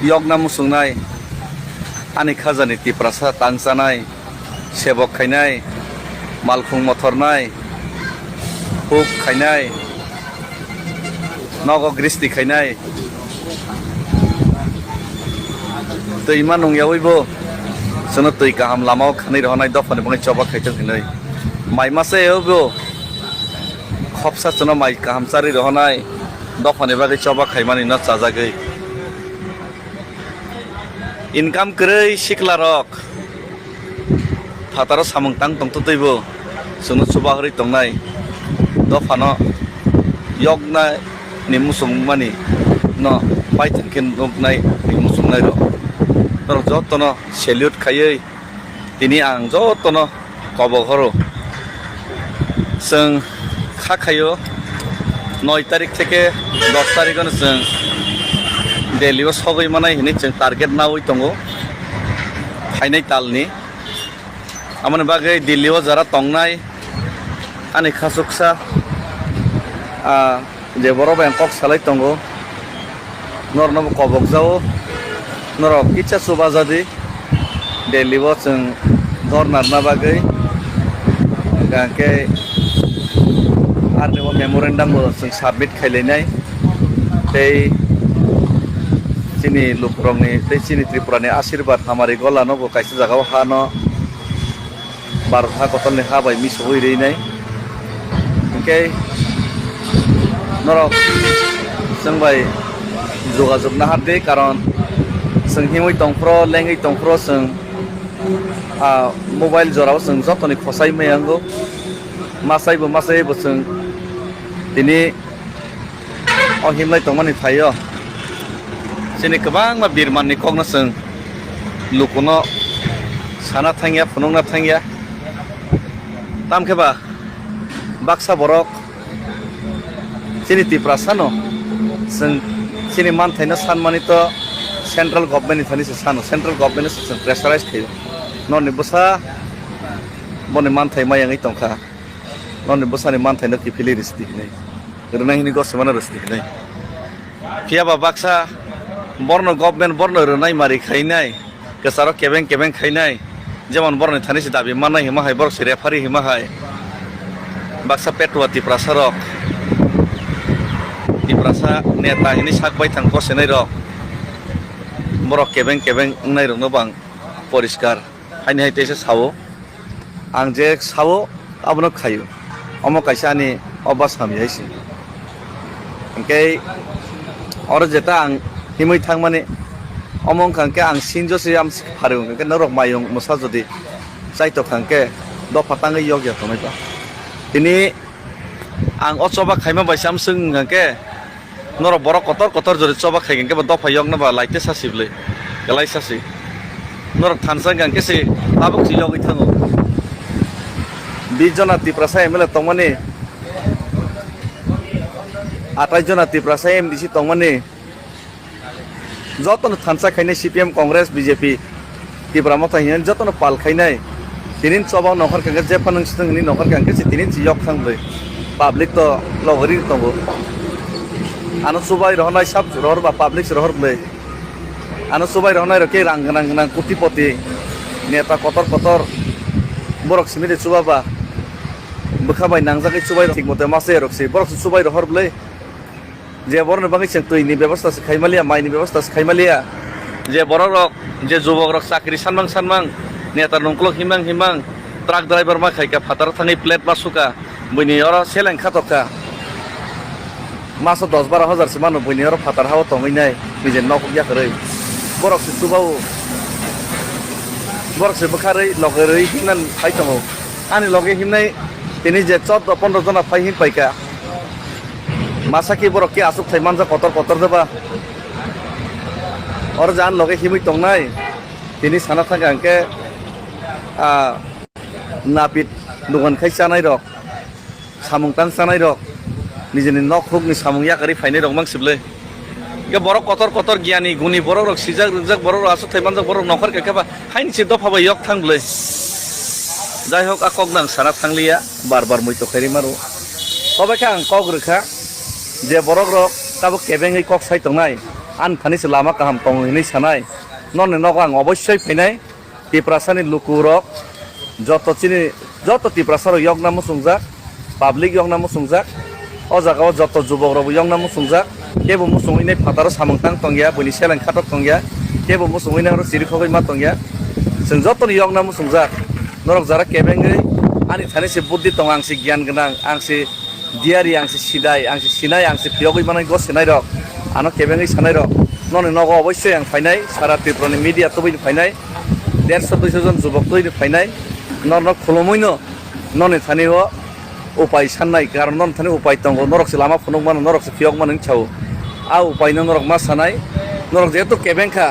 yokna musungnai ani khajani tiprasa tangsanai sebok khainai malkhung mothornai huk khainai nogo gristi khainai tui manung yawibo sono tui kaham lamao khanai rohnai dofani bangai choba khaitong hinai mai mase yobo khopsa sono mai kaham sari rohnai dofani bagai choba khaimani no chajagai income krei sikla rok fataro samung tang tong tutaibo sono choba hori tongnai dofano yokna ni musung mani no paithan ken nai ni musung nai ro tor jotono salute khayei tini ang jotono kobok horo seng kha khayo 9 তারিখ থেকে 10 তারিখ on seng Delhi o sogoi manai hini seng target na oi tongo phainai talni amone bagai Delhi o jara tongnai ani khasuksa je boro Bangkok salai tongo norno kobok jao noro kicha suba jadi Delhi o seng dor narna bagai gangke arne o memorandum o seng submit khailainai tei chini lukrongni tei chini tripurani ashirbat hamari golano bo kaisa jagao hano barha kotolni ha bai mi soi reinai okay norok seng bai jogajog na hade karon seng himoi tongpro lengai tongpro seng mobile jorao seng jotoni khosai mayango masai bo seng tini o himlai tongmani thayo sini kebang ma birman ni kong na seng lukuno sana thangya phunung na thangya tam kheba baksa borok sini tiprasano seng sini man thaina sanmani to central government ni thani se sano central government se pressurize thayo non ni bosa bone man thai ma yangai tongkha non ni bosa ni man thaina ki phili risti nei rena hini go semana risti nei pia ba baksa borno government borno renai mari khainai kesaro kebeng khainai jemon borno thani se dabi manai hima hai borok se referee hima hai baksa petwa tiprasarok tiprasa neta hini sakbai thang ko senai rok borok kebeng nai rok no bang poriskar haini hai tese sawo ang je sawo abono khayo omo kaisa ni obas hami haisi engkai oro jeta ang himoi thangmani omong khangke ang sinjo se am pharung ke norok mayong musa jodi saito khangke do patangai yogya tonai ba tini ang ochoba khaima baisam sung khangke norok borok kotor jodi choba khaigeng ke do phayong na ba laite sasible gelai sasi norok thansang khangke se abok si yogi thango 20 jona tiprasa emele tongmani 28 jona tiprasa MDC tongmani যতন থানসা খাইনাই CPM Congress BJP Tripura মতো হিন যতন পাল খাইনাই তিনিন সবাও নখর কাঙ্গে যে ফানং সিনি নখর কাঙ্গে তিনিন জিয়ক থাংবে public তো লগরি তঙ্গো আনো সুবাই রহনাই সব রহর বা public রহর বে আনো সুবাই রহনাই রকে রাং কোটিপতি নেতা কতর বরক সিমিরে সুবাবা বখাবাই নাংজাকে সুবাই ঠিক মতে মাসে রকসি বরক সুবাই রহর বে যে বড় বাকি তৈরি ব্যবস্থা খাইমালিয়া মাইনি ব্যবস্থা খাইমালিয়া যে বড় রক যে যুবক রক চাকরি সানমাং নেতার নংকলক হিমাং ট্রাক ড্রাইভার মা খাইকা ফাতার থাঙি প্লেট মাসুকা বইনি অর সেলেং খাতকা মাসো 10-12 হাজার সে মানুষ বইনি অর ফাতার হাওয়া তংইনাই নিজে নক গিয়া করে বরক সে সুবাও বরক সে বখারই লগেরই হিমনান ফাইতং আনি লগে হিমনাই তিনি যে 14-15 জনা phi him Paika masaki borok ke asuk thai manja kotor deba or jan loge himui tongnai tini sana thanga angke napit dugan khai chanai rok samung tang chanai rok nijeni nok huk ni samung yakari phainai rok mangsible ke borok kotor gyani guni borok rok sijak borok asuk thai manja borok nokhar ke ba haini se dofa ba yok thangle jai hok akok nang sana thanglia bar moi to khairi maru tobe ka ang kok rekha je borok rok tabo kebeng kok sai tongnai আনখানিছে লামা কাহাম তং হিনি সানাই ননে নগ আং অবশ্যই ফেনাই টিপ্রাসানি লুকুরক যত টিপ্রাসার ইয়ক নামো সুংজাক পাবলিক ইয়ক নামো সুংজাক ও জায়গাও যত যুবক রব ইয়ক নামো সুংজাক কেবো মুসুংইনাই ফাতারো সামংতাং তংগিয়া বনি সেলেং খাটক তংগিয়া কেবো মুসুংইনাই আरो सिरिखगै मा तंगिया जों जतन यग नामो सुंजाक नरक जारा केबेंगै आनि थानिसे बुद्धि दं आंसि गियान गोनां आंसि दियारि आंसि सिदाय आंसि सिनाय आंसि पियगै मानाय गसेनाय रक आनो केबेंगै सानाय रक नने नग अवश्य आं फायनाय सारा त्रिपुरानि मिडिया तबैनो फायनाय 150-200 जन जुबक तबैनो फायनाय नन खुलुमैनो नने थानिओ उपाय साननाय कारण नन थानि उपाय दं नरकसे लामा फुनुक मान नरकसे पियग मान छाव आ उपाय नरक मा सानाय नरक जेहेतु केबेंखा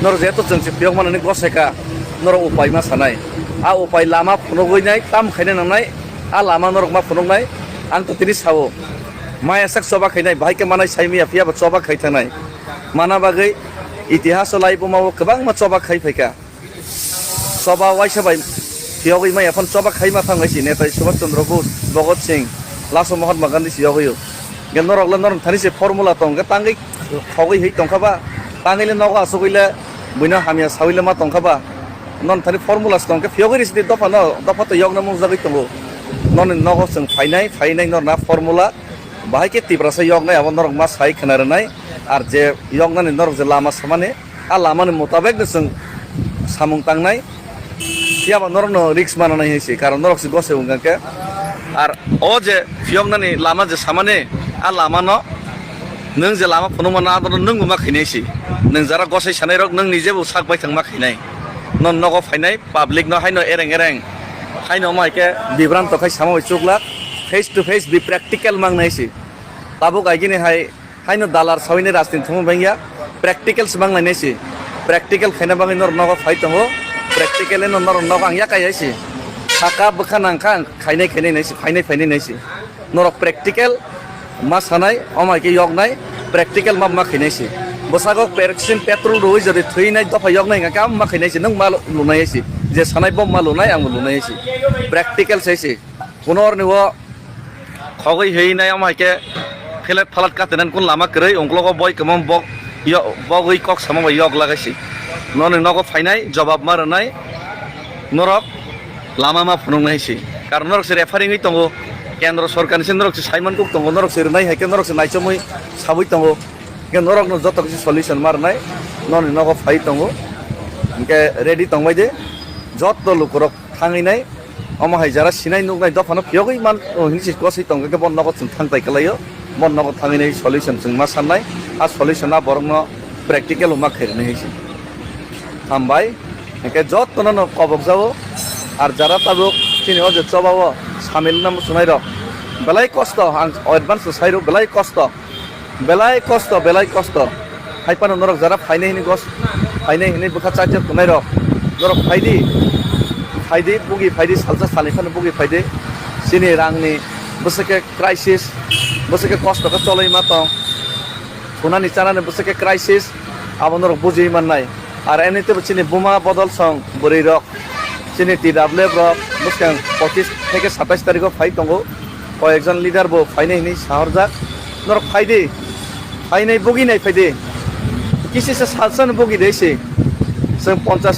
नरक जेहेतु जोंसे पियग मान गसेका नरक उपाय मा सानाय आ उपाय लामा फुनुगैनाय ताम खायनाय नांनाय आ लामा नरक मा फुनुगनाय आं तो तिनि सावो माया साक सबा खायनाय बाहायके मानाय साइमिया पियाबा सबा खायथानाय माना बागै इतिहास लाइबो मावो गोबां मा सबा खायफैका सबा वाइसाबाय पियगै माया फन सबा खायमा थांगायसि नेताय सुभाष चंद्र बोस भगत सिंह लासो महात्मा गांधी सियगैयो गे नरकला नरक थानिसे फर्मुला तंगे तांगै खगै है तंखाबा तांगैले नगा असगैले बुइना हामिया सावैले मा तंखाबा नन थानि फर्मुला तंके पियगै रिसि दफा तो यग नामो जागै तंगो नन नग जों फायनाय नरना फर्मुला बाहायके तिब्रासा यगनाय आबो नरक मा साइ खोनारनाय आर जे यगनानि नरक जे लामा सामाने आ लामानि मुताबिक जों सामुं तांनाय याबा नरक रिक्स मानानाय हैसि कारण नरक से गसे उंगाके आर ओ जे यगनानि लामा जे सामाने आ लामा न नों जे लामा फुनुमाना आदर नों मा खैनायसि नों जारा गसे सानाय रक नों निजेबो साक बाय थां मा खैनाय नन नग फायनाय पाब्लिक न हायनो एरें हायनो मायके बिब्रांत खाय सामो चुकला फेस टू फेस बि प्रेक्टिकल मांगनायसि ताबो गायगिने हायनो दालार सावैने राजनीति थमो बांगिया प्रेक्टिकल्स मांगनायसि प्रेक्टिकल खायना बांगै नर नग फाय तंगो प्रेक्टिकल नर नग आं या कायसि साका बखा नांखा खायनाय नायसि फायनाय नायसि नर प्रेक्टिकल मा सानाय अमायके यगनाय प्रेक्टिकल मा खैनायसि बसागो पेरक्सिन पेट्रोल रोय जदि थैनाय दफा यगनाय का मा खैनायसि नों मा लुनायसि जे सानाय बम मा लुनाय आं लुनायसि प्रेक्टिकल सैसि पुनर निव खगै हैनाय अमायके फेलेट फालाट कातेनान कोन लामा करै अंक्लग बय कमम बगै कक सामा यग लागायसि नने नग फायनाय जवाब मारनाय नरक लामा मा फुनुंनायसि कारण नरक से रेफारिं है तंगो केंद्र सरकार से नरक से साइमन कुक तंगो नरक से नाय है के नरक से नायचमै साबै तंगो के नरक न जत किसी सल्यूशन मारनाय नने नग फाय तंगो के रेडी तंबाय दे जत लुकरक थाङैनाय अमाहाय जारा सिनाय नुनाय दफानो पियगै मान हिंसि गसै तंगो के बन नगद जों थांताय कलायो बन नगद थाङैनाय सल्यूशन जों मा साननाय आ सल्यूशना बरंनो प्रेक्टिकल मा खैरनाय हैसि हामबाय के जत न कबक जावो আর যারা তাবো তিনি অজে চবাও সামিল নাম শুনাই রক বেলাই কষ্ট অ্যাডভান্স সাইরো বেলাই কষ্ট হাইপানো নরক যারা ফাইনে হিনি গস ফাইনে হিনি বুখা চাইতে শুনাই রক নরক ফাইদি বুগি ফাইদি সালসা সালিফানো বুগি ফাইদি সিনি রাংনি বসকে ক্রাইসিস বসকে কষ্টকে চলাই মাতো শুনানি চানানে বসকে ক্রাইসিস আবো নরক বুঝি মাননাই আর এমনিতে চিনি বোমা বদল সং বরি রক চিনি TW ব্লক বুঝকাং 25 থেকে 27 তারিখ ফাই তঙ্গো কয়েকজন লিডার বো ফাইনে হিনি শহর যাক নরক ফাইনাই বুগি নাই ফাইদে কিসিসে সালসান বুগি দেইছে जों 50